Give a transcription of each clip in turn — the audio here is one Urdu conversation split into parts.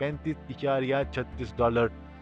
$35.36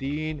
3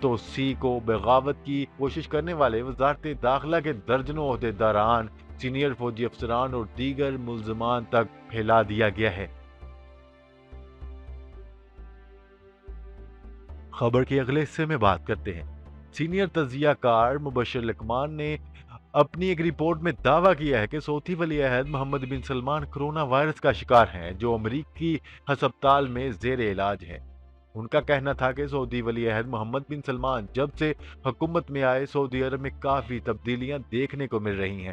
توسیع کو بغاوت کی کوشش کرنے والے وزارت داخلہ کے درجنوں عہدیداران، سینئر فوجی افسران اور دیگر ملزمان تک پھیلا دیا گیا ہے۔ خبر کے اگلے حصے میں بات کرتے ہیں۔ سینئر تجزیہ کار مبشر لقمان نے اپنی ایک رپورٹ میں دعویٰ کیا ہے کہ سعودی ولی عہد محمد بن سلمان کرونا وائرس کا شکار ہیں، جو امریکی ہسپتال میں زیر علاج ہے۔ ان کا کہنا تھا کہ سعودی ولی عہد محمد بن سلمان جب سے حکومت میں آئے، سعودی عرب میں کافی تبدیلیاں دیکھنے کو مل رہی ہیں۔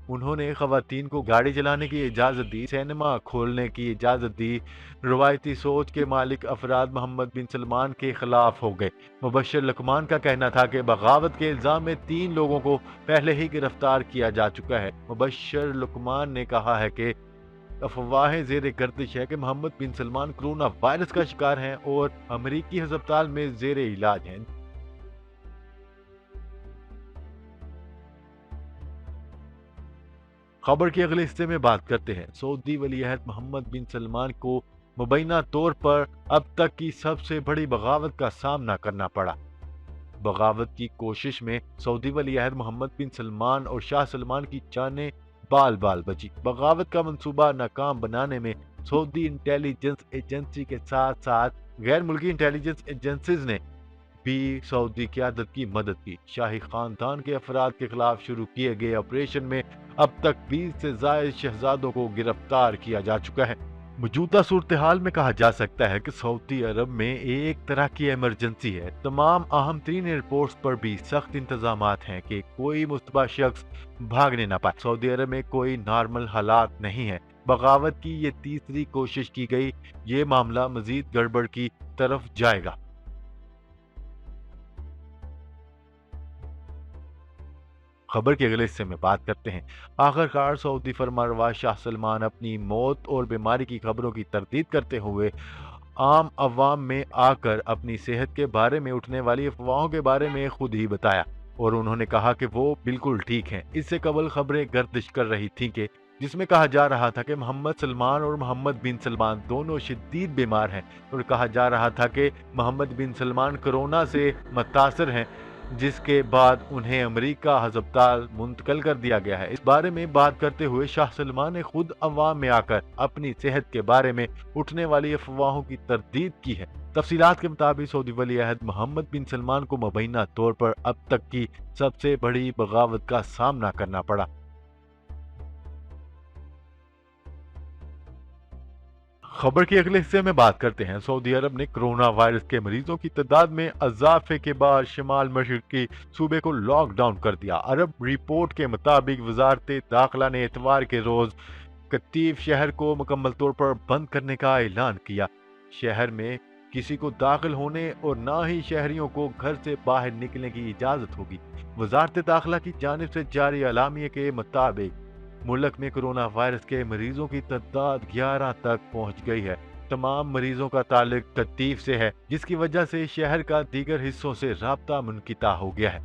انہوں نے خواتین کو گاڑی چلانے کی اجازت دی، سینما کھولنے کی اجازت دی۔ روایتی سوچ کے مالک افراد محمد بن سلمان کے خلاف ہو گئے۔ مبشر لقمان کا کہنا تھا کہ بغاوت کے الزام میں 3 لوگوں کو پہلے ہی گرفتار کیا جا چکا ہے۔ مبشر لقمان نے کہا ہے کہ افواہیں زیر گردش ہے کہ محمد بن سلمان کرونا وائرس کا شکار ہیں اور امریکی ہسپتال میں زیر علاج ہیں۔ خبر کے اگلے حصے میں بات کرتے ہیں۔ سعودی ولی عہد محمد بن سلمان کو مبینہ طور پر اب تک کی سب سے بڑی بغاوت کا سامنا کرنا پڑا۔ بغاوت کی کوشش میں سعودی ولی عہد محمد بن سلمان اور شاہ سلمان کی جانیں بال بال بچی۔ بغاوت کا منصوبہ ناکام بنانے میں سعودی انٹیلی جنس ایجنسی کے ساتھ ساتھ غیر ملکی انٹیلی جنس ایجنسیز نے بھی سعودی قیادت کی مدد کی۔ شاہی خاندان کے افراد کے خلاف شروع کیے گئے آپریشن میں اب تک 20 سے زائد شہزادوں کو گرفتار کیا جا چکا ہے۔ موجودہ صورتحال میں کہا جا سکتا ہے کہ سعودی عرب میں ایک طرح کی ایمرجنسی ہے۔ تمام اہم ترین ایئرپورٹس پر بھی سخت انتظامات ہیں کہ کوئی مشتبہ شخص بھاگنے نہ پائے۔ سعودی عرب میں کوئی نارمل حالات نہیں ہے۔ بغاوت کی یہ تیسری کوشش کی گئی، یہ معاملہ مزید گڑبڑ کی طرف جائے گا۔ خبر کے اگلے حصے میں بات کرتے ہیں۔ آخرکار سعودی فرمانروا شاہ سلمان اپنی موت اور بیماری کی خبروں کی تردید کرتے ہوئے عام عوام میں آ کر اپنی صحت کے بارے میں اٹھنے والی افواہوں کے بارے میں خود ہی بتایا، اور انہوں نے کہا کہ وہ بالکل ٹھیک ہیں۔ اس سے قبل خبریں گردش کر رہی تھیں کہ جس میں کہا جا رہا تھا کہ محمد سلمان اور محمد بن سلمان دونوں شدید بیمار ہیں، اور کہا جا رہا تھا کہ محمد بن سلمان کرونا سے متاثر ہیں، جس کے بعد انہیں امریکہ ہسپتال منتقل کر دیا گیا ہے۔ اس بارے میں بات کرتے ہوئے شاہ سلمان نے خود عوام میں آ کر اپنی صحت کے بارے میں اٹھنے والی افواہوں کی تردید کی ہے۔ تفصیلات کے مطابق سعودی ولی عہد محمد بن سلمان کو مبینہ طور پر اب تک کی سب سے بڑی بغاوت کا سامنا کرنا پڑا۔ خبر کے اگلے حصے میں بات کرتے ہیں۔ سعودی عرب نے کرونا وائرس کے مریضوں کی تعداد میں اضافے کے بعد شمال مشرقی صوبے کو لاک ڈاؤن کر دیا۔ عرب رپورٹ کے مطابق وزارت داخلہ نے اتوار کے روز قطیف شہر کو مکمل طور پر بند کرنے کا اعلان کیا۔ شہر میں کسی کو داخل ہونے اور نہ ہی شہریوں کو گھر سے باہر نکلنے کی اجازت ہوگی۔ وزارت داخلہ کی جانب سے جاری اعلامیے کے مطابق ملک میں کرونا وائرس کے مریضوں کی تعداد 11 تک پہنچ گئی ہے۔ تمام مریضوں کا تعلق قطیف سے ہے، جس کی وجہ سے شہر کا دیگر حصوں سے رابطہ منقطع ہو گیا ہے۔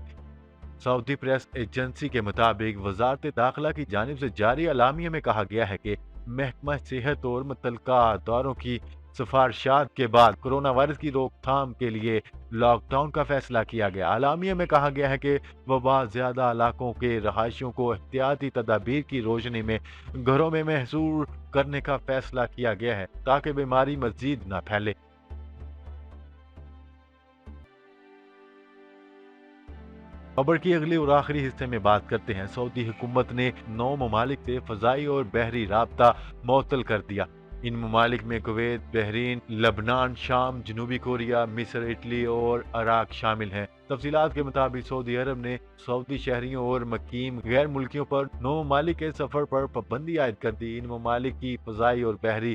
سعودی پریس ایجنسی کے مطابق وزارت داخلہ کی جانب سے جاری اعلامیے میں کہا گیا ہے کہ محکمہ صحت اور متعلقہ اداروں کی سفارشات کے بعد کرونا وائرس کی روک تھام کے لیے لاک ڈاؤن کا فیصلہ کیا گیا۔ اعلامیے میں کہا گیا ہے کہ وبا زیادہ علاقوں کے رہائشیوں کو احتیاطی تدابیر کی روشنی میں گھروں میں محصور کرنے کا فیصلہ کیا گیا ہے تاکہ بیماری مزید نہ پھیلے۔ خبر کی اگلی اور آخری حصے میں بات کرتے ہیں۔ سعودی حکومت نے 9 ممالک سے فضائی اور بحری رابطہ معطل کر دیا۔ ان ممالک میں کویت، بحرین، لبنان، شام، جنوبی کوریا، مصر، اٹلی اور عراق شامل ہیں۔ تفصیلات کے مطابق سعودی عرب نے سعودی شہریوں اور مقیم غیر ملکیوں پر 9 ممالک کے سفر پر پابندی عائد کر دی۔ ان ممالک کی فضائی اور بحری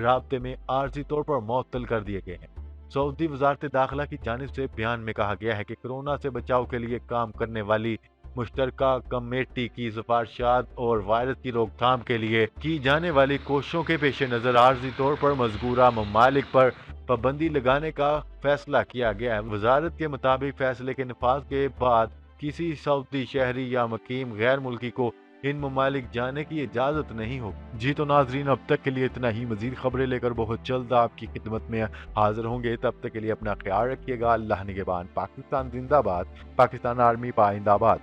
رابطے میں عارضی طور پر معطل کر دیے گئے ہیں۔ سعودی وزارت داخلہ کی جانب سے بیان میں کہا گیا ہے کہ کرونا سے بچاؤ کے لیے کام کرنے والی مشترکہ کمیٹی کی سفارشات اور وائرس کی روک تھام کے لیے کی جانے والی کوششوں کے پیش نظر عارضی طور پر مذکورہ ممالک پر پابندی لگانے کا فیصلہ کیا گیا ہے۔ وزارت کے مطابق فیصلے کے نفاذ کے بعد کسی سعودی شہری یا مقیم غیر ملکی کو ان ممالک جانے کی اجازت نہیں ہو۔ جی تو ناظرین، اب تک کے لیے اتنا ہی۔ مزید خبریں لے کر بہت جلد آپ کی خدمت میں حاضر ہوں گے، تب تک کے لیے اپنا خیال رکھیے گا۔ اللہ نگہبان۔ پاکستان زندہ باد، پاکستان آرمی پائندہ باد۔